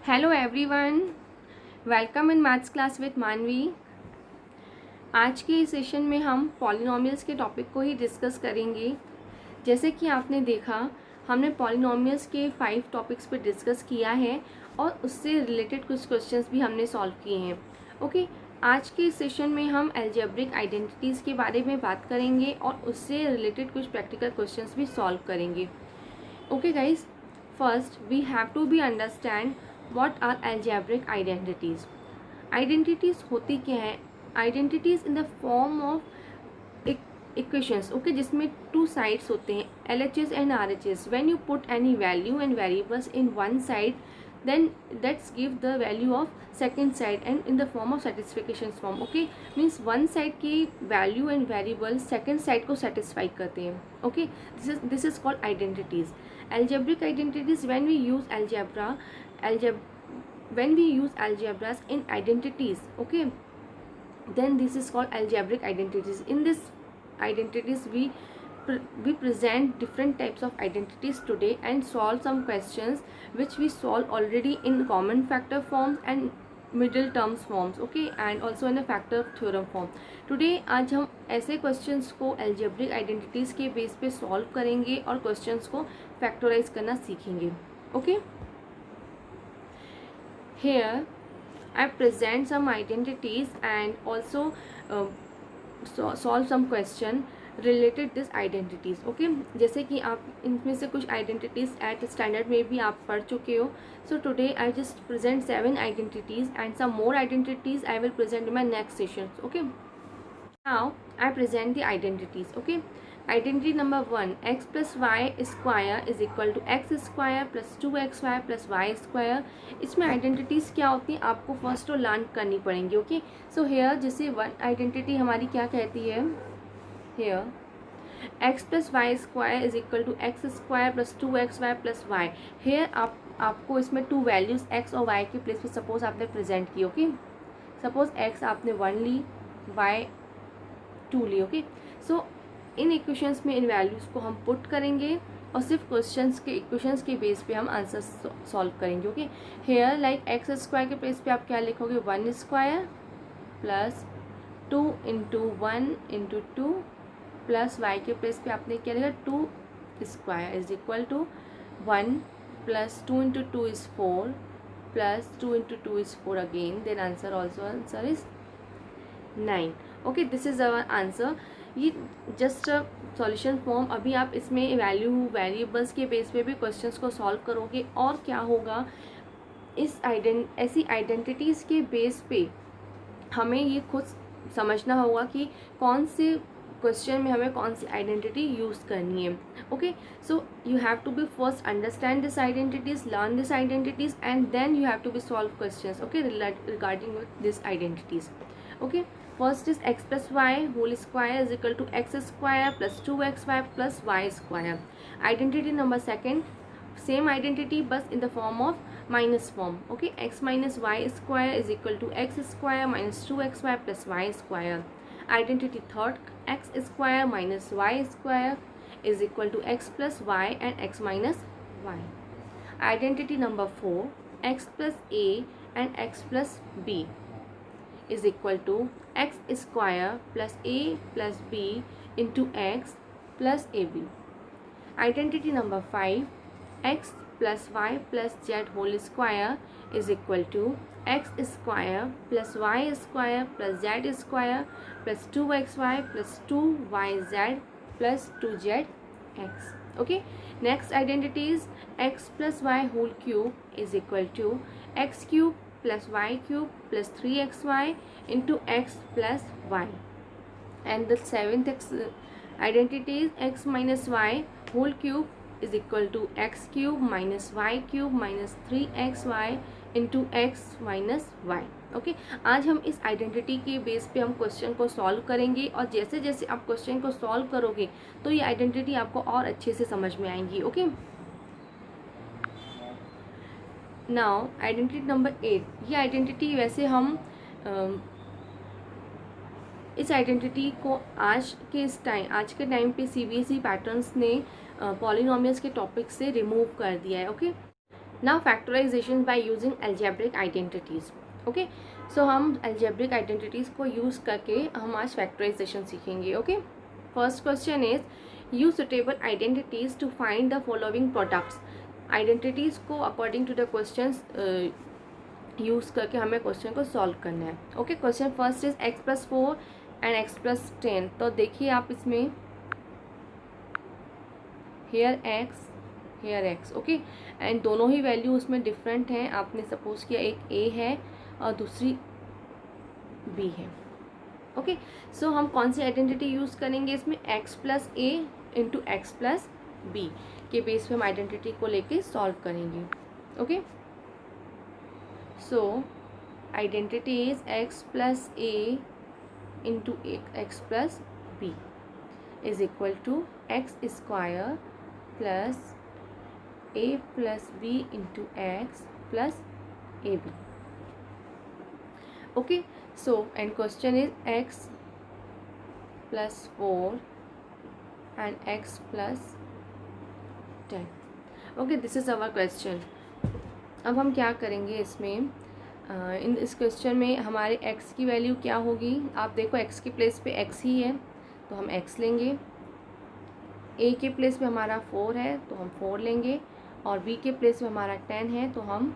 Hello everyone, welcome in maths class with मानवी। आज के इस सेशन में हम पॉलिनोमियल्स के टॉपिक को ही डिस्कस करेंगे। जैसे कि आपने देखा, हमने पॉलिनोमियल्स के 5 टॉपिक्स पर डिस्कस किया है और उससे रिलेटेड कुछ क्वेश्चंस भी हमने सॉल्व किए हैं। ओके, आज के इस सेशन में हम अलजेब्रिक आइडेंटिटीज़ के बारे में बात करेंगे और उससे रिलेटेड कुछ प्रैक्टिकल क्वेश्चंस भी सॉल्व करेंगे। Okay guys, first we have to be understand what are algebraic identities. Identities होती क्या है? Identities in the form of equations, okay, जिसमें two sides होते हैं, LHS and RHS. When you put any value and variables in one side, then that's give the value of second side and in the form of satisfaction form. Okay, means one side की value and variable second side को satisfy करते हैं. Okay, this is called identities. Algebraic identities, when we use when we use algebras in identities, okay, then this is called algebraic identities. In this identities we present different types of identities today and solve some questions which we solve already in common factor forms and middle terms forms, okay, and also in a factor theorem form. Today आज हम ऐसे questions को algebraic identities के base पे solve करेंगे और questions को factorize करना सीखेंगे. Okay, here I present some identities and also solve some question related this identities. Okay, जैसे कि आप इनमें से कुछ identities at standard में भी आप पढ़ चुके हो. So today I just present 7 identities and some more identities I will present in my next sessions. Okay, now I present the identities. Okay, identity number 1, x plus y square is equal to x square plus 2xy plus y square. इसमें identities क्या होती हैं आपको first तो learn करनी पड़ेंगी. Okay, so here जैसे one identity हमारी क्या कहती है, here x plus y square is equal to x square plus 2xy plus y. Here आपको इसमें 2 वैल्यूज़ x और y के प्लेस पे सपोज आपने प्रेजेंट की. ओके, सपोज x आपने 1 ली, y 2 ली. ओके, सो इन इक्वेशंस में इन वैल्यूज़ को हम पुट करेंगे और सिर्फ इक्वेशंस के बेस पे हम आंसर सॉल्व करेंगे. Okay, here like x square के प्लेस पे आप क्या लिखोगे, 1 square plus 2 into 1 into 2 plus y के प्लेस पे आपने क्या लिखा, 2 square is equal to 1 plus 2 into 2 is 4 plus 2 into 2 is 4 again, then answer is 9. Okay, this is our answer. ये जस्ट सॉल्यूशन फॉर्म. अभी आप इसमें वैल्यू वेरिएबल्स के बेस पे भी क्वेश्चंस को सॉल्व करोगे और क्या होगा, ऐसी आइडेंटिटीज़ के बेस पे हमें ये खुद समझना होगा कि कौन से क्वेश्चन में हमें कौन सी आइडेंटिटी यूज़ करनी है. Okay, so you have to be first understand this identities, learn this identities and then you have to be solve questions, okay, regarding with this identities. Okay, first is x plus y whole square is equal to x square plus 2xy plus y square. Identity number 2, same identity but in the form of minus form. Okay, x minus y square is equal to x square minus 2xy plus y square. Identity 3rd, x square minus y square is equal to x plus y and x minus y. Identity number 4, x plus a and x plus b is equal to x square plus a plus b into x plus ab. Identity number 5, x plus y plus z whole square is equal to x square plus y square plus z square plus 2xy plus 2yz plus 2zx. Okay, next identity is x plus y whole cube is equal to x cube plus y cube plus 3xy into x plus y. And the 7th identity is x minus y whole cube is equal to x cube minus y cube minus 3xy into x minus y. Okay, आज हम इस identity के base पे हम question को solve करेंगे और जैसे जैसे आप क्वेश्चन को सॉल्व करोगे तो ये आइडेंटिटी आपको और अच्छे से समझ में आएंगी. Okay, now identity number 8. ये आइडेंटिटी वैसे हम इस आइडेंटिटी को आज के टाइम पे CBSE पैटर्न्स ने पॉलिनोमियल्स के टॉपिक से रिमूव कर दिया है. Okay, now factorisation by using algebraic identities. Okay, so हम एल्जेब्रिक आइडेंटिटीज़ को यूज़ करके हम आज फैक्टराइजेशन सीखेंगे। Okay, first question is use suitable identities to find the following products. Identities को according to the questions use करके हमें question को सॉल्व करना है। Okay, question first is x+4 and x+10। तो देखिए आप इसमें हेयर x, ओके, एंड दोनों ही वैल्यू उसमें डिफरेंट हैं। आपने सपोज किया एक a है और दूसरी b है। ओके, सो हम कौन सी आइडेंटिटी यूज़ करेंगे इसमें, x+a इंटू x+b के बेस पे हम आइडेंटिटी को लेके सॉल्व करेंगे। Okay, so identity is x+a into x+b is equal to x² plus a+b into x plus ab। Okay, so and question is x+4 and x+10। Okay, this is our question. अब हम क्या करेंगे इसमें, इस question में हमारे x की value क्या होगी। आप देखो x की प्लेस पे x ही है तो हम x लेंगे, a के प्लेस पे हमारा 4 है तो हम 4 लेंगे, और b के प्लेस पे हमारा 10 है तो हम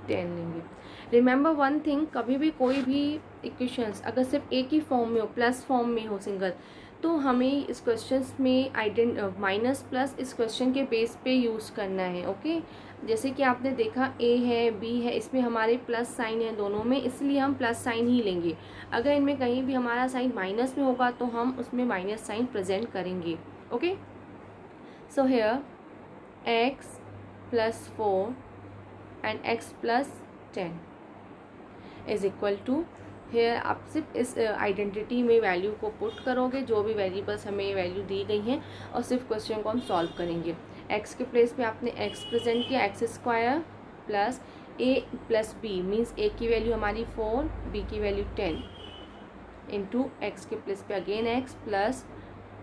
10 लेंगे। रिमेंबर वन थिंग, कभी भी कोई भी इक्वेशंस अगर सिर्फ एक ही फॉर्म में हो, प्लस फॉर्म में हो सिंगल, तो हमें इस क्वेश्चन में माइनस प्लस इस क्वेश्चन के बेस पे यूज़ करना है। ओके, जैसे कि आपने देखा a है b है, इसमें हमारे प्लस साइन है दोनों में, इसलिए हम प्लस साइन ही लेंगे। अगर इनमें कहीं भी हमारा साइन माइनस में होगा तो हम उसमें माइनस साइन प्रेजेंट करेंगे। Okay, so here x+4 and x+10 is equal to, here आप सिर्फ इस आइडेंटिटी में वैल्यू को पुट करोगे, जो भी वेरिएबल्स हमें वैल्यू दी गई हैं, और सिर्फ क्वेश्चन को हम सॉल्व करेंगे। x के प्लेस पे आपने x प्रेजेंट किया, x² plus a+b means a की वैल्यू हमारी 4, b की वैल्यू 10 इंटू x के प्लेस पे again x plus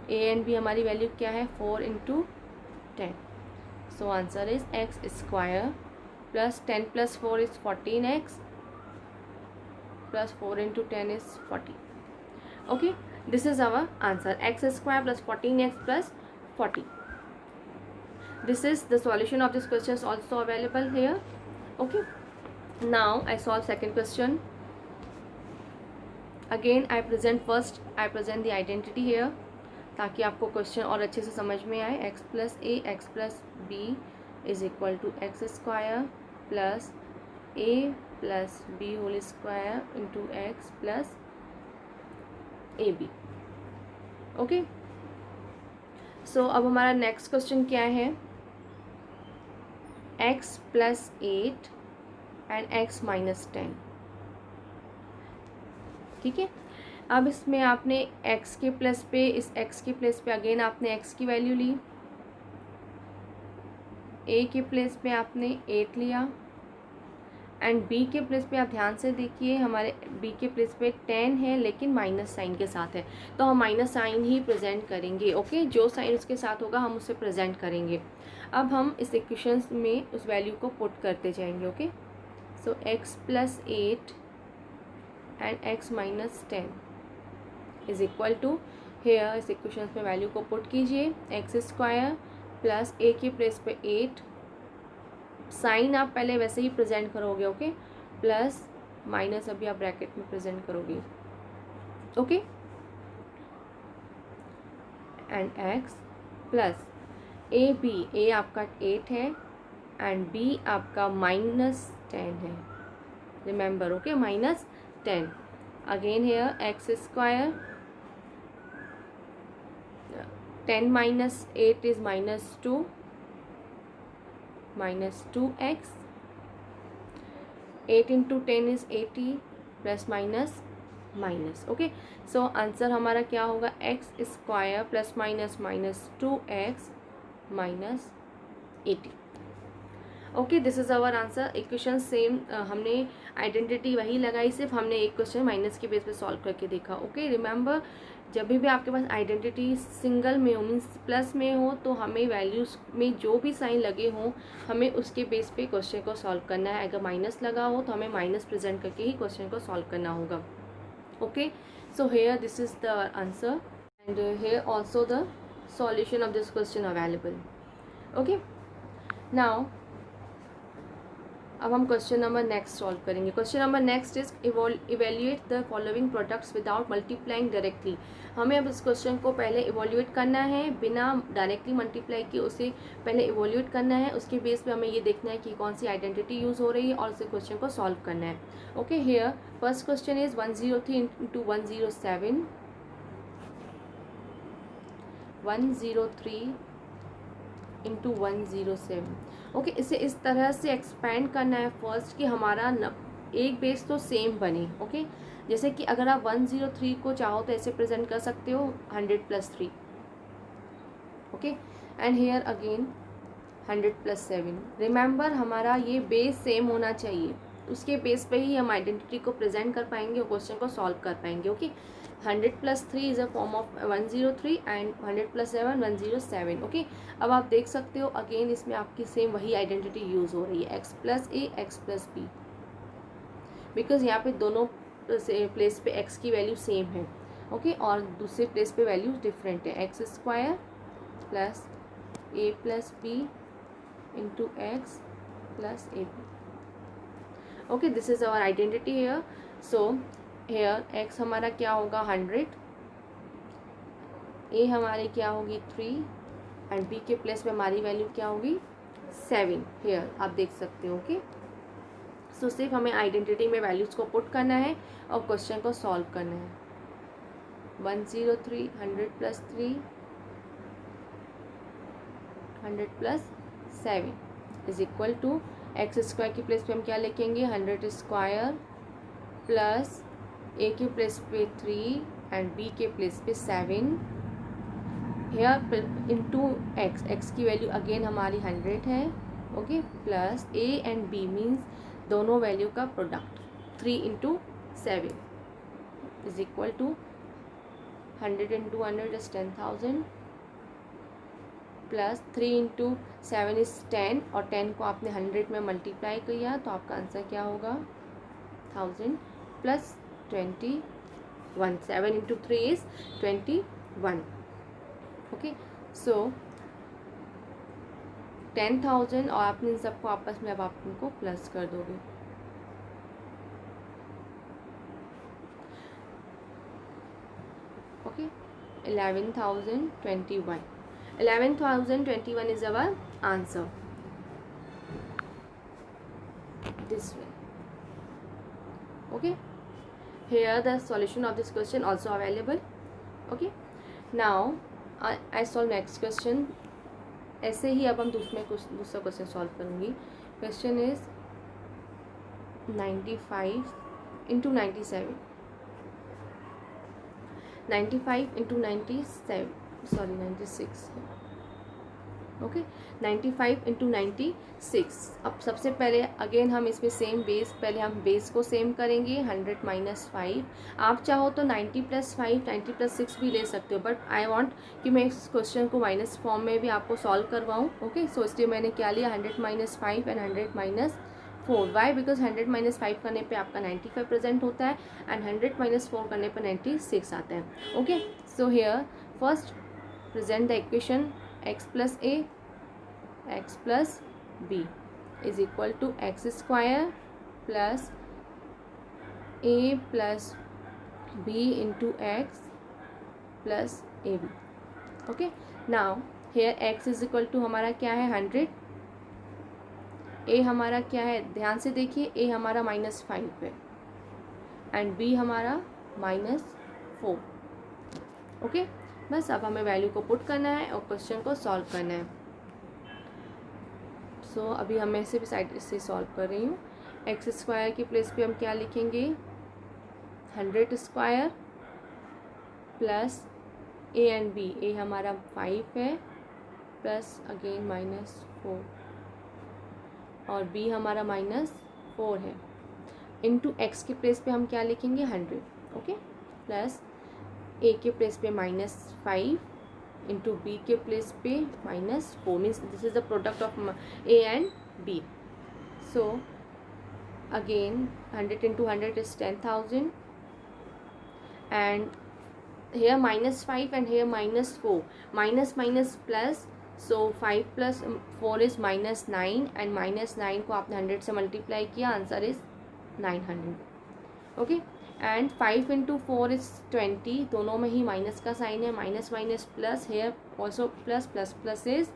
a and b हमारी वैल्यू क्या है 4 into 10। So answer is x² plus 10 plus 4 is 14x plus 4 into 10 is 40. Okay, this is our answer, x² plus 14x plus 40. This is the solution of this question is also available here. Okay, now I solve second question. Again I present the identity here ताकि आपको question और अच्छे से समझ में आए। x+a x+b is equal to x² plus a+b whole square into x plus ab। Okay, so अब हमारा नेक्स्ट क्वेश्चन क्या है, x+8 एंड x-10। ठीक है, अब इसमें आपने x के प्लेस पे, इस x के प्लेस पे अगेन आपने x की वैल्यू ली, a के प्लेस पे आपने 8 लिया, एंड b के प्लेस पे आप ध्यान से देखिए हमारे b के प्लेस पे 10 है लेकिन माइनस साइन के साथ है, तो हम माइनस साइन ही प्रेजेंट करेंगे। ओके, जो साइन उसके साथ होगा हम उसे प्रेजेंट करेंगे। अब हम इस इक्वेशंस में उस वैल्यू को पुट करते जाएंगे। Okay, so x+8 and x-10 is equal to, here इस इक्वेशन में वैल्यू को पुट कीजिए, x² प्लस a के प्लेस पे 8, साइन आप पहले वैसे ही प्रेजेंट करोगे। ओके, प्लस माइनस अभी आप ब्रैकेट में प्रेजेंट करोगे। Okay, and x plus a आपका 8 है एंड b आपका -10 है। Remember, okay, -10 again here x², 10 minus 8 is -2, -2x, 8 into 10 is 80 plus minus. Okay, so answer हमारा क्या होगा, x² plus minus -2x -80। Okay, this is our answer. Equation same, हमने identity वही लगाई, सिर्फ हमने एक क्वेश्चन माइनस के बेस पे सॉल्व करके देखा। ओके, रिमेंबर जब भी आपके पास आइडेंटिटी सिंगल में हो मीन्स प्लस में हो तो हमें वैल्यूज़ में जो भी साइन लगे हों हमें उसके बेस पे क्वेश्चन को सॉल्व करना है। अगर माइनस लगा हो तो हमें माइनस प्रेजेंट करके ही क्वेश्चन को सॉल्व करना होगा। Okay, so here this is the answer and here also the solution of this question available. Okay, now अब हम क्वेश्चन नंबर नेक्स्ट सॉल्व करेंगे। Question number next is evaluate the following products without multiplying directly. हमें अब इस question को पहले इवोल्यूएट करना है, बिना डायरेक्टली मल्टीप्लाई किए उसे पहले इवोल्यूएट करना है। उसके बेस पे हमें ये देखना है कि कौन सी आइडेंटिटी यूज़ हो रही है और उसे क्वेश्चन को सॉल्व करना है। Okay, hair first question is 103 into 107, 103 into 107। Okay, इसे इस तरह से एक्सपेंड करना है फर्स्ट कि हमारा एक बेस तो सेम बने। ओके, जैसे कि अगर आप 103 को चाहो तो ऐसे प्रेजेंट कर सकते हो 100 + 3। Okay, and here again 100 + 7। Remember हमारा ये बेस सेम होना चाहिए, उसके बेस पे ही हम आइडेंटिटी को प्रेजेंट कर पाएंगे और क्वेश्चन को सॉल्व कर पाएंगे। Okay, 100 + 3 is a form of 103 and 100 + 7 107। Okay, अब आप देख सकते हो अगेन इसमें आपकी सेम वही आइडेंटिटी यूज़ हो रही है x + a x + b, because यहाँ पे दोनों प्लेस पे x की वैल्यू सेम है। ओके, और दूसरे प्लेस पे वैल्यू डिफरेंट है, x² + a + b into x + ab। Okay, this is our identity here. So here x हमारा क्या होगा 100, a हमारी क्या होगी 3 एंड b के प्लेस पे हमारी वैल्यू क्या होगी 7। हेयर आप देख सकते हो। ओके, सो सिर्फ हमें आइडेंटिटी में वैल्यूज़ को पुट करना है और क्वेश्चन को सॉल्व करना है। 103 100 + 3 100 + 7 इज इक्वल टू x² की प्लेस पे हम क्या लिखेंगे 100² प्लस a के प्लेस पे 3 एंड b के प्लेस पे 7 हेयर इंटू x की वैल्यू अगेन हमारी 100 है। Okay, plus a and b means दोनों वैल्यू का product 3 × 7 is equal to 100 × 100 is 10,000 plus 3 × 7 is 10 और 10 को आपने 100 में मल्टीप्लाई किया तो आपका आंसर क्या होगा 1000 प्लस 21। 7 × 3 इज 21। ओके, सो 10,000 और आपने इन सबको आपस में अब आप इनको प्लस कर दोगे। Okay, 11,021 11,021 is our answer this way. Okay, here the solution of this question also available. Okay, now I solve next question। ऐसे ही अब हम दूसरा क्वेश्चन सॉल्व करूँगी। Question is 95 × 97 95 × 97 sorry 96। ओके, 95 × 96। अब सबसे पहले अगेन हम इसमें सेम बेस, पहले हम बेस को सेम करेंगे 100 - 5। आप चाहो तो 90 + 5 90 + 6 भी ले सकते हो, बट आई वांट कि मैं इस क्वेश्चन को माइनस फॉर्म में भी आपको सॉल्व करवाऊँ। ओके, सो इसलिए मैंने क्या लिया 100 - 5 एंड 100 - 4। वाई? बिकॉज 100 - 5 करने पे आपका 95 प्रेजेंट होता है एंड 100 - 4 करने पर 96 आता है। Okay, so hair first present the equation x + a x + b is equal to x² plus a plus b into x plus ab। okay, now here x is equal to हमारा क्या है 100, a हमारा क्या है ध्यान से देखिए, a हमारा -5 है एंड b हमारा -4। ओके, बस अब हमें वैल्यू को पुट करना है और क्वेश्चन को सॉल्व करना है। सो अभी हम ऐसे भी साइड से सॉल्व कर रही हूँ। x² की प्लेस पे हम क्या लिखेंगे 100² plus a and b, a हमारा 5 है प्लस अगेन -4 और b हमारा -4 है इंटू x की प्लेस पे हम क्या लिखेंगे 100। ओके, प्लस ए के प्लेस पे -5 इंटू बी के प्लेस पे -4 means this is the product of A and B. So again 100 into 100 is 10,000 and here -5 and here -4, minus minus plus, so 5 plus 4 is -9 and -9 को आपने 100 से मल्टीप्लाई किया, answer is 900. Okay and 5 into 4 is 20, दोनों में ही minus का sign है, minus minus plus, here also plus, plus plus is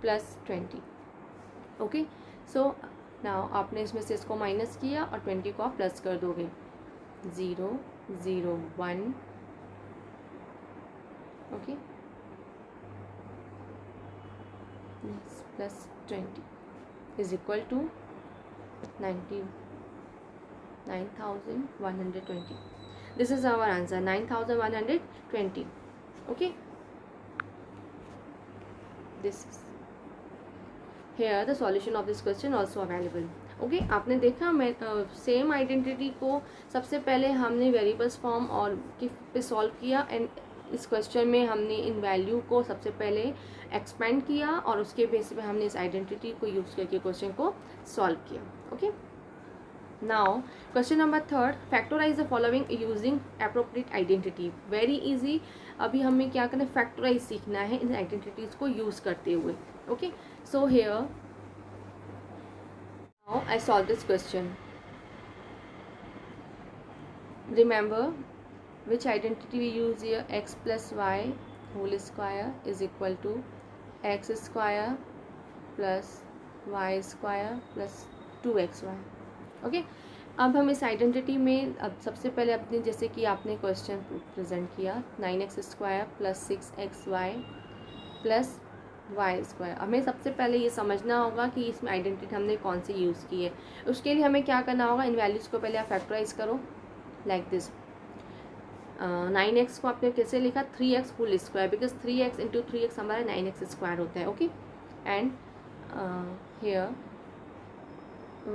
+20. Okay so now आपने इसमें से इसको माइनस किया और 20 को आप प्लस कर दोगे. 0 0 1. Okay plus 20 is equal to 99,120. This is our answer, 9,120. Okay this here the solution of this question also available. Okay आपने देखा मैं सेम आइडेंटिटी को सबसे पहले हमने वेरिएबल्स फॉर्म और पे सॉल्व किया एंड इस क्वेश्चन में हमने इन वैल्यू को सबसे पहले एक्सपेंड किया और उसके बेस पे हमने इस आइडेंटिटी को यूज़ करके क्वेश्चन को सॉल्व किया. Okay now question number 3, factorise the following using appropriate identity. Very easy. अभी हमें क्या करना है, फैक्टराइज सीखना है इन आइडेंटिटीज़ को यूज़ करते हुए. Okay so here now I solve this question. Remember which identity we use here, x plus y whole square is equal to x square plus y square plus 2xy. Okay अब हम इस identity में अब सबसे पहले अपने जैसे कि आपने क्वेश्चन प्रेजेंट किया 9x² plus 6xy plus y square. हमें सबसे पहले ये समझना होगा कि इसमें आइडेंटिटी हमने कौन सी यूज़ की है. उसके लिए हमें क्या करना होगा, इन वैल्यूज़ को पहले आप फैक्टराइज करो लाइक दिस. 9x को आपने कैसे लिखा, 3x whole square, because 3x into 3x हमारा 9x स्क्वायर होता है. Okay and here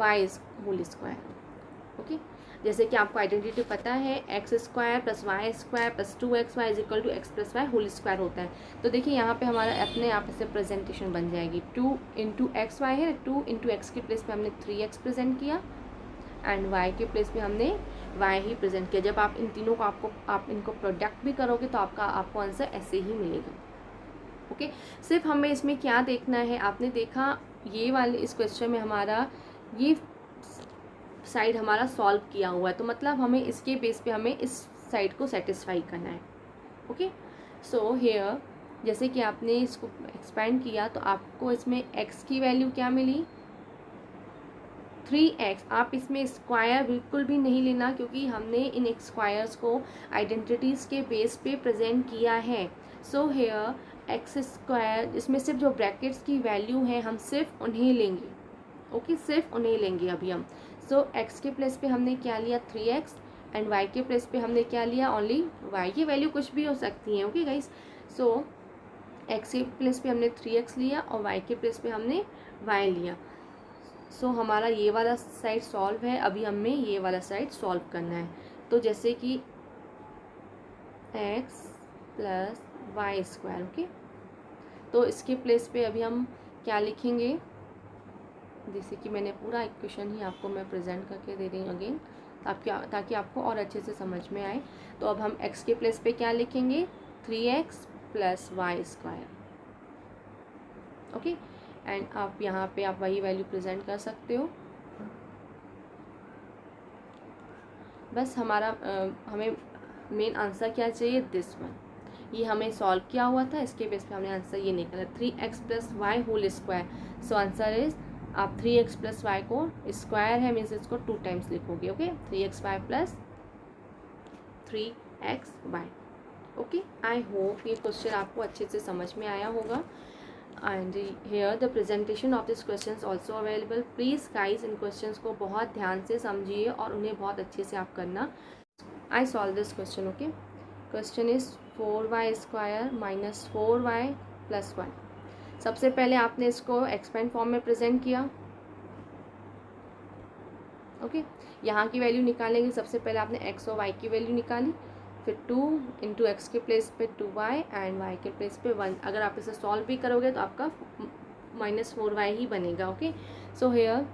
y whole square. Okay जैसे कि आपको आइडेंटिटी पता है x square plus y square plus 2xy is equal to x plus y whole square होता है. तो देखिए यहाँ पे हमारा अपने आप से प्रेजेंटेशन बन जाएगी. 2 इंटू एक्स वाई है, 2 इंटू एक्स के प्लेस पे हमने 3x प्रेजेंट किया एंड y के प्लेस पे हमने y ही प्रेजेंट किया. जब आप इन तीनों को आप इनको प्रोडक्ट भी करोगे तो आपको आंसर ऐसे ही मिलेगा. ओके सिर्फ हमें इसमें क्या देखना है, आपने देखा ये वाले इस क्वेश्चन में हमारा ये साइड हमारा सॉल्व किया हुआ है, तो मतलब हमें इसके बेस पे हमें इस साइड को सेटिस्फाई करना है. ओके सो हेयर जैसे कि आपने इसको एक्सपेंड किया तो आपको इसमें x की वैल्यू क्या मिली, 3x. आप इसमें स्क्वायर बिल्कुल भी नहीं लेना क्योंकि हमने इन स्क्वायर्स को आइडेंटिटीज़ के बेस पे प्रेजेंट किया है. सो हेयर एक्स स्क्वायर, इसमें सिर्फ जो ब्रैकेट्स की वैल्यू है हम सिर्फ उन्हें लेंगे. ओके सिर्फ उन्हें लेंगे अभी हम. सो x के प्लेस पे हमने क्या लिया 3x एंड y के प्लेस पे हमने क्या लिया ओनली y की वैल्यू कुछ भी हो सकती है. ओके गाइस सो x के प्लेस पे हमने 3x लिया और y के प्लेस पे हमने y लिया. सो हमारा ये वाला साइड सॉल्व है. अभी हमें ये वाला साइड सॉल्व करना है. तो जैसे कि x plus y square. Okay तो इसके प्लेस पे अभी हम क्या लिखेंगे, जैसे कि मैंने पूरा इक्वेशन ही आपको मैं प्रेजेंट करके दे रही हूँ अगेन ताकि आपको और अच्छे से समझ में आए. तो अब हम x के प्लेस पे क्या लिखेंगे, 3x plus y square. Okay and आप यहाँ पे आप वही वैल्यू प्रेजेंट कर सकते हो. बस हमारा हमें मेन आंसर क्या चाहिए, दिस वन. ये हमें सॉल्व किया हुआ था, इसके बेस पे हमने आंसर ये निकाला 3x plus y whole square. So answer is आप 3x प्लस वाई को स्क्वायर है मीन्स इसको 2 टाइम्स लिखोगे. Okay 3xy plus 3xy. Okay I hope ये क्वेश्चन आपको अच्छे से समझ में आया होगा. And here the presentation of this question also available. Please guys इन क्वेश्चन को बहुत ध्यान से समझिए और उन्हें बहुत अच्छे से आप करना. I solve this question. Okay question is 4y square minus 4y plus 1. सबसे पहले आपने इसको एक्सपेंड फॉर्म में प्रेजेंट किया. ओके यहाँ की वैल्यू निकालेंगे. सबसे पहले आपने x और y की वैल्यू निकाली. फिर 2 इंटू एक्स के प्लेस पे 2y एंड y के प्लेस पे 1। अगर आप इसे सॉल्व भी करोगे तो आपका -4y ही बनेगा। ओके, सो हेयर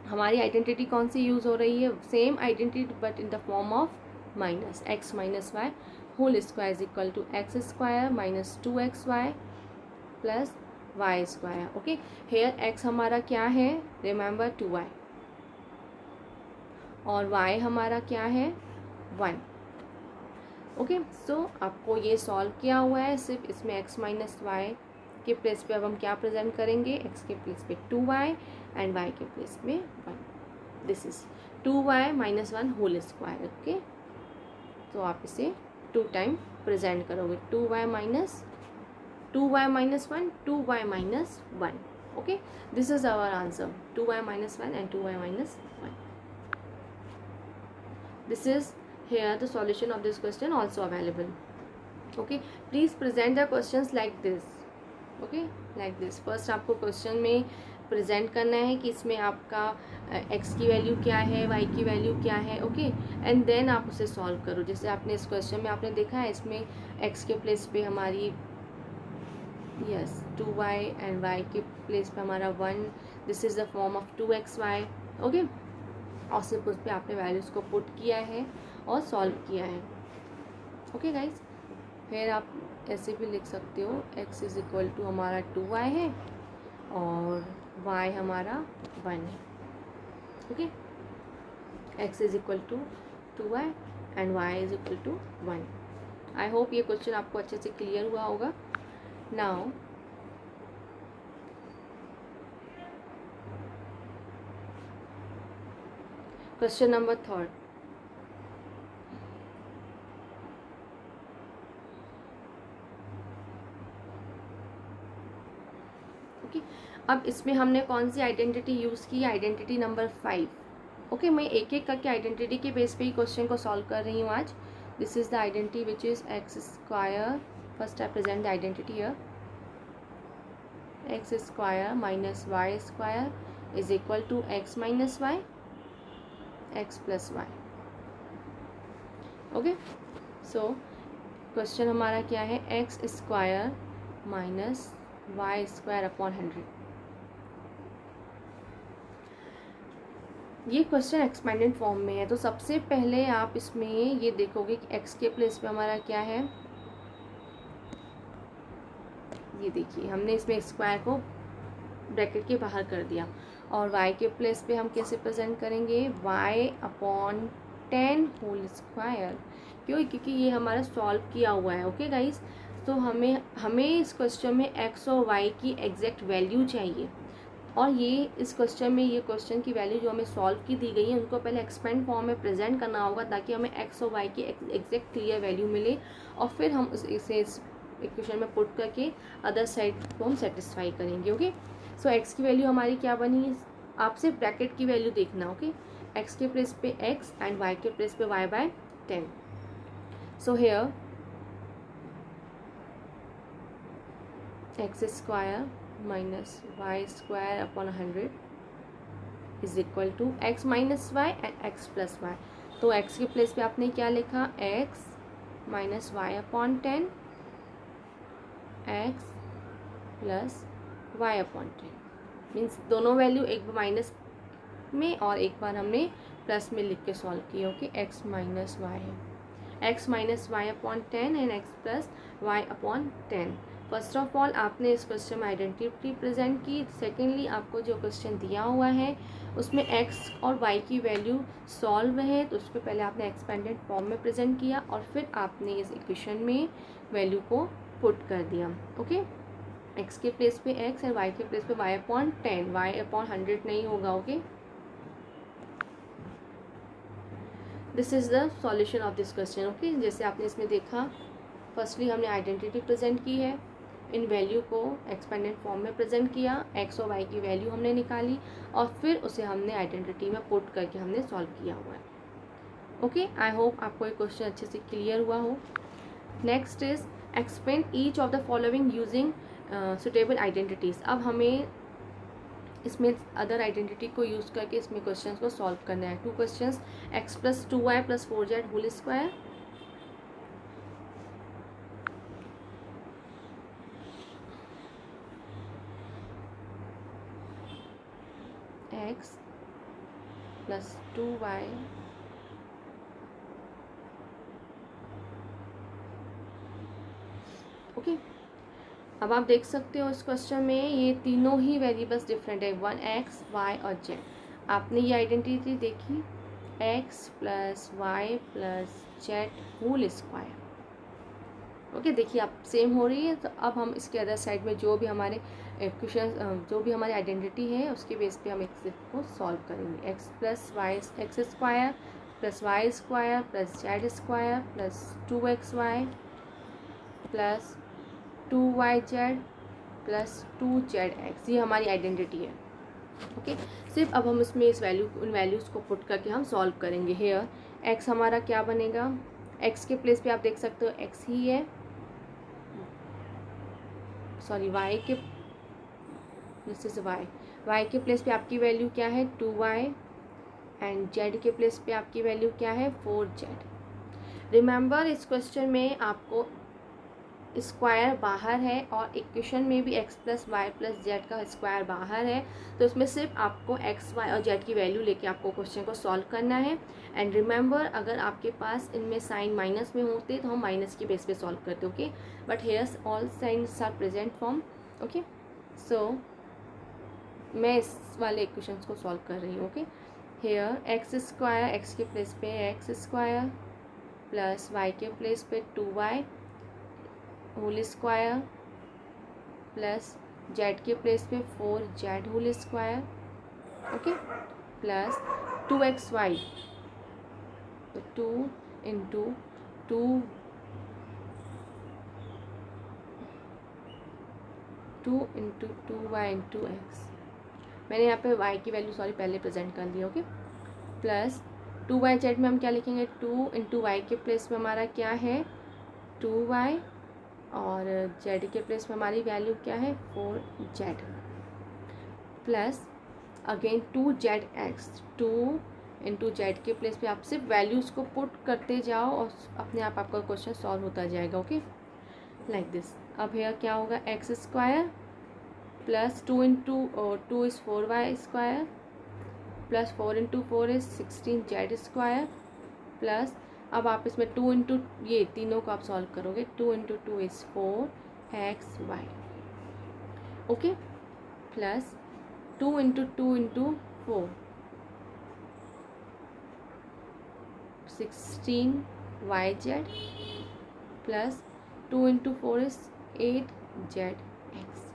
हमारी आइडेंटिटी कौन सी यूज़ हो रही है? Same identity but in the form of minus x minus y whole square is equal to x square minus 2xy plus y square. Okay, here x हमारा क्या है? Remember 2y, और y हमारा क्या है? 1। ओके, सो आपको ये सॉल्व किया हुआ है। सिर्फ इसमें x माइनस वाई के प्लेस पे अब हम क्या प्रेजेंट करेंगे? x के प्लेस पे 2y एंड y के प्लेस में 1। This is 2y minus 1 whole square. Okay, तो आप इसे 2 टाइम प्रेजेंट करोगे। 2y minus 1 2y minus 1। Okay, this is our answer, 2y minus 1 and 2y minus 1. This is here the solution of this question also available. Okay, please present the questions like this. Okay, like this. First आपको question में present करना है कि इसमें आपका x की value क्या है, y की वैल्यू क्या है। ओके, एंड देन आप उसे सॉल्व करो। जैसे आपने इस क्वेश्चन में आपने देखा है, इसमें x के प्लेस पे हमारी 2y एंड y के प्लेस पे हमारा 1। This is the form of 2xy। Okay, और सिर्फ उस पर आपने वैल्यूज़ को पुट किया है और सॉल्व किया है। ओके गाइज, फिर आप ऐसे भी लिख सकते हो, x इज़ इक्वल टू हमारा 2y है और y हमारा 1 है। Okay, x is equal to 2y and y is equal to 1। I hope ये क्वेश्चन आपको अच्छे से क्लियर हुआ होगा। Now question number 3। ओके, अब इसमें हमने कौन सी आइडेंटिटी यूज़ की? Identity number 5। ओके, मैं एक एक करके आइडेंटिटी के बेस पे ही क्वेश्चन को सॉल्व कर रही हूँ आज। This is the identity which is x square. First I present the identity here, x square minus y square is equal to x minus y x plus y. Okay, so question हमारा क्या है? X square minus y square upon 100। ये question expanded form में है, तो सबसे पहले आप इसमें ये देखोगे कि एक्स के प्लेस पे हमारा क्या है। ये देखिए, हमने इसमें स्क्वायर को ब्रैकेट के बाहर कर दिया, और y के प्लेस पे हम कैसे प्रेजेंट करेंगे? y upon 10 whole square. क्यों? क्योंकि ये हमारा सॉल्व किया हुआ है। ओके गाइस, तो हमें इस क्वेश्चन में x और y की एग्जैक्ट वैल्यू चाहिए, और ये इस क्वेश्चन में ये क्वेश्चन की वैल्यू जो हमें सॉल्व की दी गई है उनको पहले एक्सपेंड फॉर्म में प्रेजेंट करना होगा, ताकि हमें x और y की एग्जैक्ट क्लियर वैल्यू मिले, और फिर हम इसे इस इक्वेशन में पुट करके अदर साइड को हम सेटिस्फाई करेंगे। ओके, सो x की वैल्यू हमारी क्या बनी? आप सिर्फ ब्रैकेट की वैल्यू देखना। ओके, x के प्लेस पे x एंड y के प्लेस पे y by 10। So here x square minus y square upon 100 is equal to x minus y and x plus y. तो x के प्लेस पे आपने क्या लिखा? x minus y upon 10 x plus y upon 10। Means दोनों value एक बार minus में और एक बार हमने प्लस में लिख के सॉल्व किया। ओके, एक्स माइनस वाई है, x minus y upon 10 and x plus y upon 10। First of all आपने इस क्वेश्चन में आइडेंटिटी प्रेजेंट की। सेकेंडली आपको जो क्वेश्चन दिया हुआ है उसमें x और y की वैल्यू सॉल्व है, तो उसको पहले आपने एक्सपेंडेड फॉर्म में प्रेजेंट किया और फिर आपने इस इक्वेशन में वैल्यू को पुट कर दिया। ओके, x के प्लेस पे x और y के प्लेस पे y अपॉन 10, y अपॉन 100 नहीं होगा। Okay, this is the solution of this question. Okay, जैसे आपने इसमें देखा, फर्स्टली हमने आइडेंटिटी प्रेजेंट की है, इन वैल्यू को एक्सपेंडेड फॉर्म में प्रेजेंट किया, x और y की वैल्यू हमने निकाली और फिर उसे हमने आइडेंटिटी में पुट करके हमने सॉल्व किया हुआ है। ओके, आई होप आपको ये क्वेश्चन अच्छे से क्लियर हुआ हो। Next is explain each of the following using suitable identities. अब हमें इसमें अदर आइडेंटिटी को यूज़ करके इसमें क्वेश्चंस को सॉल्व करना है। 2 questions, x plus 2y plus 4z whole square plus 2y okay. अब आप देख सकते हो इस क्वेश्चन में ये तीनों ही वेरिएबल्स डिफरेंट है, 1 x y और z। आपने ये आइडेंटिटी देखी, x plus y plus z whole square. Okay, देखिए आप सेम हो रही है। तो अब हम इसके अदर साइड में जो भी हमारे क्वेश्चन, जो भी हमारी आइडेंटिटी है उसके बेस पे हम को सॉल्व करेंगे। x plus y x square plus y square plus z square plus 2xy plus 2yz plus 2zx, ये हमारी आइडेंटिटी है। ओके, सिर्फ अब हम इसमें इस उन वैल्यूज़ को पुट करके हम सॉल्व करेंगे। हेयर x हमारा क्या बनेगा, x के प्लेस पे आप देख सकते हो x ही है, सॉरी y के, दिस इज y के प्लेस पे आपकी वैल्यू क्या है 2y एंड z के प्लेस पे आपकी वैल्यू क्या है 4z। रिमेंबर इस क्वेश्चन में आपको स्क्वायर बाहर है और इक्वेशन में भी x plus y plus z का स्क्वायर बाहर है, तो इसमें सिर्फ आपको x, y और z की वैल्यू लेके आपको क्वेश्चन को सॉल्व करना है। एंड रिमेंबर अगर आपके पास इनमें साइन माइनस में होते तो हम माइनस के बेस पे सॉल्व करते, okay, but here's all signs are present form. Okay, so मैं इस वाले इक्वेशन को सॉल्व कर रही हूँ। Okay, here x square, x के प्लेस पे एक्स स्क्वायर प्लस वाई के प्लेस पे 2y whole square plus z के प्लेस पे 4z whole square, okay, plus 2xy, तो 2 into 2 into 2y into x, मैंने यहाँ पे y की वैल्यू सॉरी पहले प्रेजेंट कर दी। ओके, प्लस 2yz में हम क्या लिखेंगे 2 इंटू वाई के प्लेस में हमारा क्या है 2y और z के प्लेस में हमारी वैल्यू क्या है 4z plus again 2zx, 2 into Z के प्लेस पे आप सिर्फ वैल्यूज़ को पुट करते जाओ और अपने आप आपका क्वेश्चन सॉल्व होता जाएगा। Okay, like this. अब यहाँ क्या होगा x square plus 2 into 2 is 4y square plus 4 into 4 is 16z square plus, अब आप इसमें 2 इंटू ये तीनों को आप सॉल्व करोगे, 2 into 2 is 4xy, okay, plus 2 into 2 into 4 16yz plus 2 into 4 is 8zx।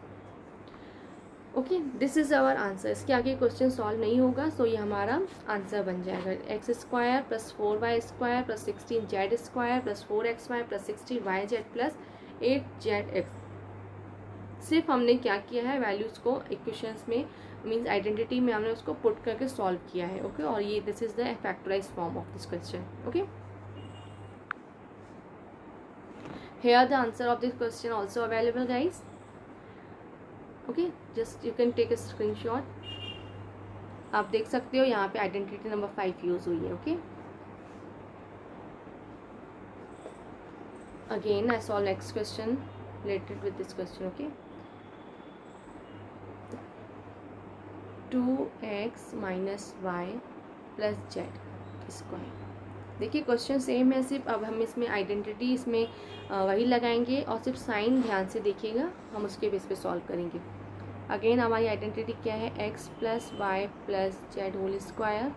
Okay, this is our answer. इसके आगे क्वेश्चन सॉल्व नहीं होगा, सो ये हमारा आंसर बन जाएगा x square plus 4y square plus 16z square plus 4xy plus 16yz plus 8zx। सिर्फ हमने क्या किया है वैल्यूज़ को इक्वेशंस में मीन्स आइडेंटिटी में हमने उसको पुट करके सॉल्व किया है। ओके, और ये this is the factorised form of this question. Okay, here the answer of this question also available guys. Okay, just you can take a screenshot. आप देख सकते हो यहाँ पे आइडेंटिटी नंबर 5 यूज हुई है। Okay, again I solve next question related with this question. Okay, 2x minus y plus z square. देखिए question same है, सिर्फ अब हम इसमें आइडेंटिटी इसमें वही लगाएंगे और सिर्फ साइन ध्यान से देखिएगा, हम उसके बेस पे सॉल्व करेंगे। अगेन हमारी आइडेंटिटी क्या है x plus y plus z whole square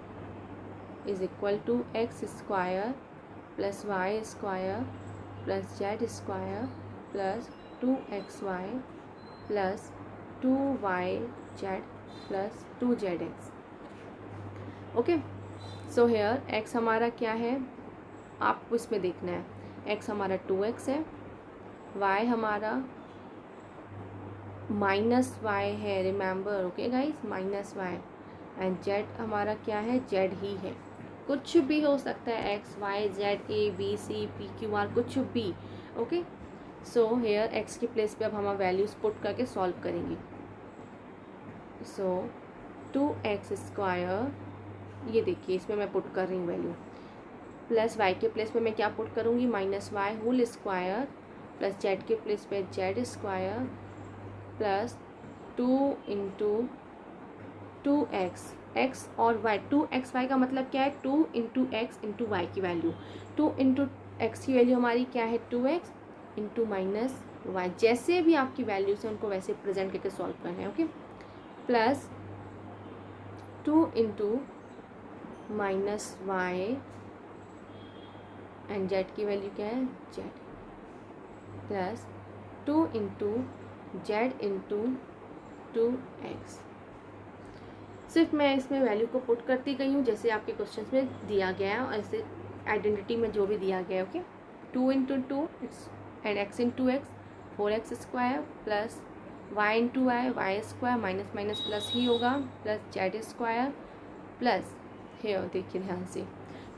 is equal to x square plus y square plus z square plus 2xy plus 2yz plus 2zx। Okay, so here x हमारा क्या है आपको इसमें देखना है, x हमारा 2x है, y हमारा माइनस वाई है, remember. Okay guys, minus y and z हमारा क्या है z ही है, कुछ भी हो सकता है x y z a b c p q r कुछ भी। ओके, सो हेयर x के प्लेस पे अब हम वैल्यूज पुट करके सॉल्व करेंगे। सो 2x स्क्वायर, ये देखिए इसमें मैं पुट कर रही हूँ वैल्यू, प्लस y के प्लेस पे मैं क्या पुट करूँगी minus y whole square plus z के प्लेस पे z square plus 2 into 2x, x और वाई, 2xy का मतलब क्या है, 2 इंटू एक्स इंटू वाई की वैल्यू, 2 इंटू एक्स की वैल्यू हमारी क्या है 2x इंटू माइनस वाई, जैसे भी आपकी वैल्यूज हैं उनको वैसे प्रेजेंट करके सॉल्व करना है, okay. Plus 2 into minus y and z की वैल्यू क्या है z, plus 2 into z into 2x। सिर्फ मैं इसमें वैल्यू को पुट करती गई हूँ जैसे आपके क्वेश्चन में दिया गया है और ऐसे आइडेंटिटी में जो भी दिया गया है, okay. 2 into 2 and x into x 4x square plus y into y square minus minus plus ही होगा plus z square plus here देखिए ध्यान से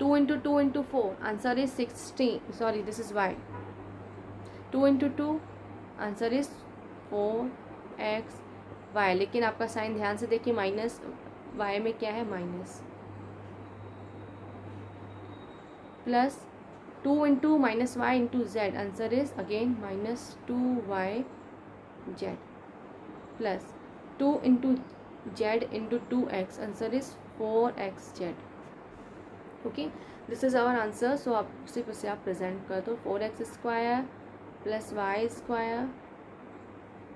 2 into 2 into 4 answer is 16, sorry this is y, 2 into 2 answer is 4x y, लेकिन आपका sign ध्यान से देखिए माइनस y में क्या है minus, plus 2 into minus y into z answer is again minus 2y जेड, plus 2 into z into 2x answer is 4x जेड, okay. This is our answer. So आप सिर्फ इसे आप प्रेजेंट कर दो, 4x square plus y square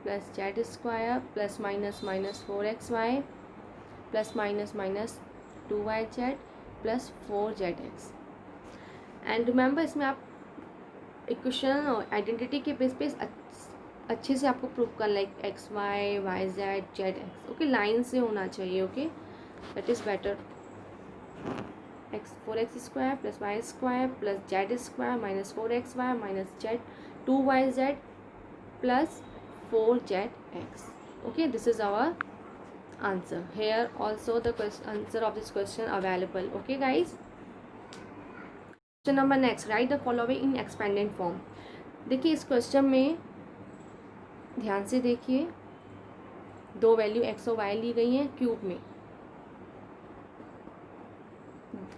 plus z square plus minus minus 4xy plus minus minus 2yz plus 4zx। And remember इसमें आप equation और आइडेंटिटी के बेस पे अच्छे से आपको प्रूव करना, like x y y z z x, okay, line से होना चाहिए, okay, that is better. x square plus y square plus z square minus 4xy minus z 2yz plus 4zx, okay, this is our answer. Here also the answer of this question available, okay guys. Question number next, write the following in expanded form. देखिए इस question में ध्यान से देखिए, दो value x और y ली गई हैं क्यूब में।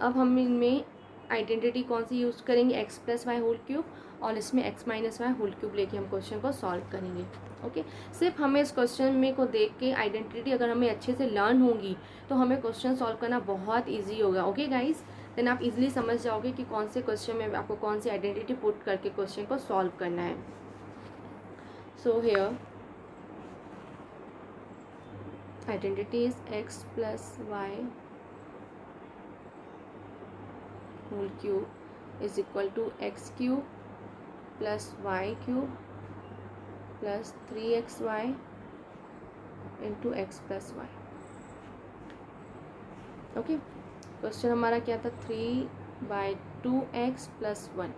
अब हम इनमें आइडेंटिटी कौन सी यूज़ करेंगे, x plus y whole cube, और इसमें x minus y whole cube लेके हम क्वेश्चन को सॉल्व करेंगे, ओके। सिर्फ हमें इस क्वेश्चन में को देख के आइडेंटिटी अगर हमें अच्छे से लर्न होगी तो हमें क्वेश्चन सॉल्व करना बहुत इजी होगा, ओके गाइस। देन आप इजीली समझ जाओगे कि कौन से क्वेश्चन में आपको कौन सी आइडेंटिटी पुट करके क्वेश्चन को सॉल्व करना है। So here identity is x plus y whole cube is equal to x cube plus y cube plus 3xy into x plus y, okay. Question हमारा क्या था, 3/2x plus 1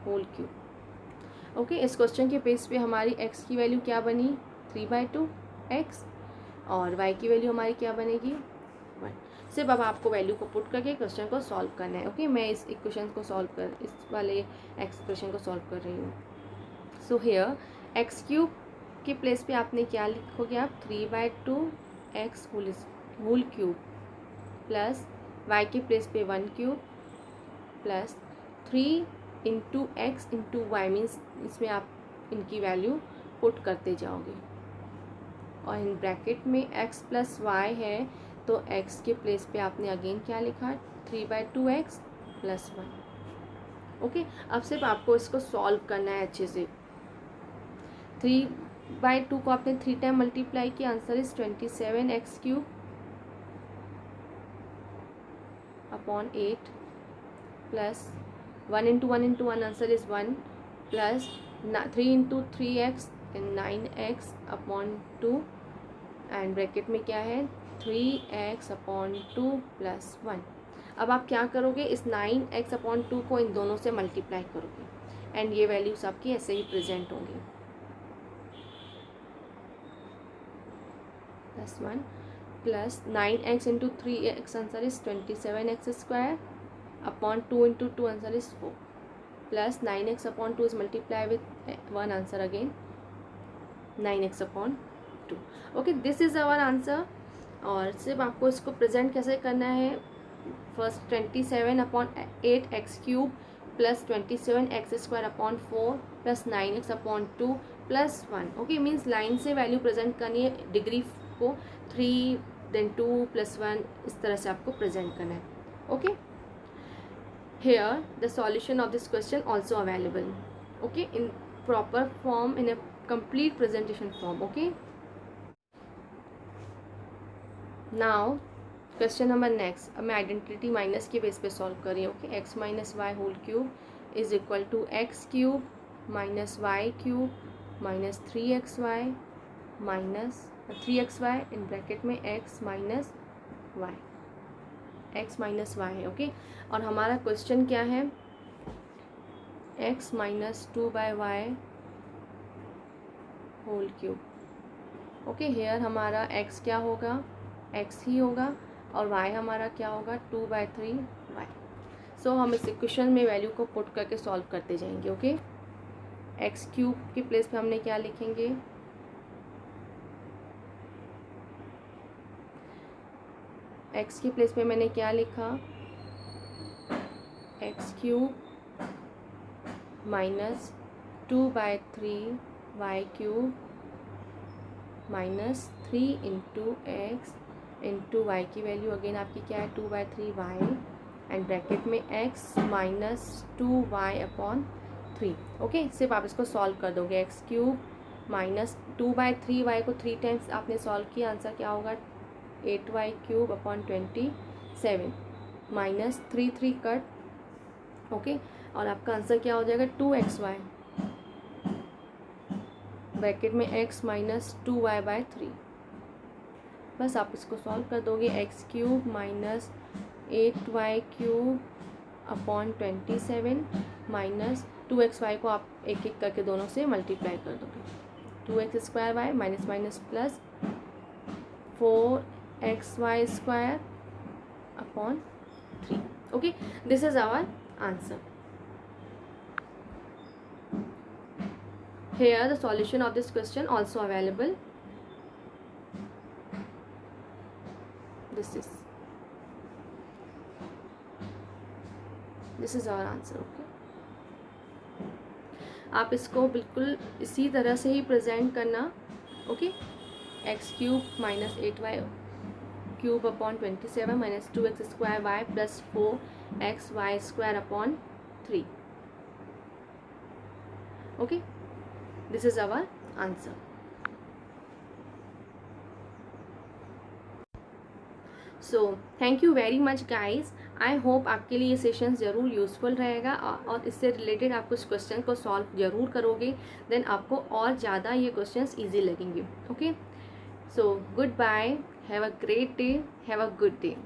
whole cube, okay. इस question के base पे हमारी x की value क्या बनी 3/2x और y की वैल्यू हमारी क्या बनेगी 1। सिर्फ अब आपको वैल्यू को पुट करके क्वेश्चन को सॉल्व करना है, ओके। मैं इस इक्वेशन को सॉल्व कर इस वाले एक्सप्रेशन को सॉल्व कर रही हूँ। सो हेयर एक्स क्यूब के प्लेस पे आपने क्या लिखोगे आप 3/2x whole cube plus y के प्लेस पे 1 cube plus 3 into x into y, means इसमें आप इनकी वैल्यू पुट करते जाओगे और इन ब्रैकेट में x प्लस वाई है तो x के प्लेस पे आपने अगेन क्या लिखा 3/2x प्लस 1, ओके। अब सिर्फ आपको इसको सॉल्व करना है अच्छे से। 3/2 को आपने 3 टाइम मल्टीप्लाई किया, answer is 27x cube upon 8 plus 1 into 1 into 1 answer is 1 plus 3 into 3x 9x upon 2 and bracket में क्या है 3x अपॉन 2 प्लस 1। अब आप क्या करोगे, इस 9x अपॉन 2 को इन दोनों से मल्टीप्लाई करोगे एंड ये वैल्यूज आपकी ऐसे ही प्रेजेंट होंगी, plus 1 plus 9x into 3x answer is 27x square upon 2 into 2 answer is 4 plus 9x upon 2 is multiply with 1 answer again 9x upon 2, okay. This is our answer. और सिर्फ आपको इसको present कैसे करना है, first 27 upon 8x cube plus 27x square upon 4 plus 9x upon 2 plus 1, okay. Means line से value present करनी है, डिग्री को 3 देन 2 + 1, इस तरह से आपको प्रेजेंट करना है. Okay, here the solution of this question also available, okay, in proper form, in a complete presentation form. Okay, now question number next. अब मैं आइडेंटिटी माइनस के बेस पे सॉल्व कर रही हूँ. Okay, x minus y whole cube is equal to x cube minus y cube minus 3xy minus 3xy इन bracket में x minus y है. ओके, और हमारा क्वेश्चन क्या है? x minus 2/y whole cube. Okay, here हमारा x क्या होगा? x ही होगा, और y हमारा क्या होगा? 2/3y. सो हम इस इक्वेशन में वैल्यू को पुट करके सॉल्व करते जाएंगे. ओके, एक्स क्यूब के प्लेस पे हमने क्या लिखेंगे? एक्स के प्लेस पे मैंने क्या लिखा? X cube minus 2/3y cube minus 3 into x into y की वैल्यू अगेन आपकी क्या है? 2/3y एंड ब्रैकेट में x माइनस 2y/3. ओके, सिर्फ आप इसको सॉल्व कर दोगे. एक्स क्यूब माइनस 2/3y को 3 टाइम्स आपने सॉल्व किया, आंसर क्या होगा? 8y³/27 minus 3 cut. ओके, और आपका आंसर क्या हो जाएगा? 2xy ब्रैकेट में x माइनस 2y/3. बस आप इसको सॉल्व कर दोगे. X cube minus 8y³/27 minus 2xy को आप एक एक करके दोनों से मल्टीप्लाई कर दोगे. 2x² minus minus plus 4xy²/3. Okay, this is our answer. Here the solution of this question also available. This is our answer. Okay, आप इसको बिल्कुल इसी तरह से ही प्रेजेंट करना. Okay, x cube minus 8y³ minus 2x² plus 4xy²/3. Okay, this is our answer. So thank you very much guys. I hope आपके लिए ये सेशन ज़रूर यूज़फुल रहेगा, और इससे रिलेटेड आप कुछ क्वेश्चन को सॉल्व ज़रूर करोगे, देन आपको और ज़्यादा ये क्वेश्चंस इजी लगेंगे. Okay, so goodbye, have a great day, have a good day.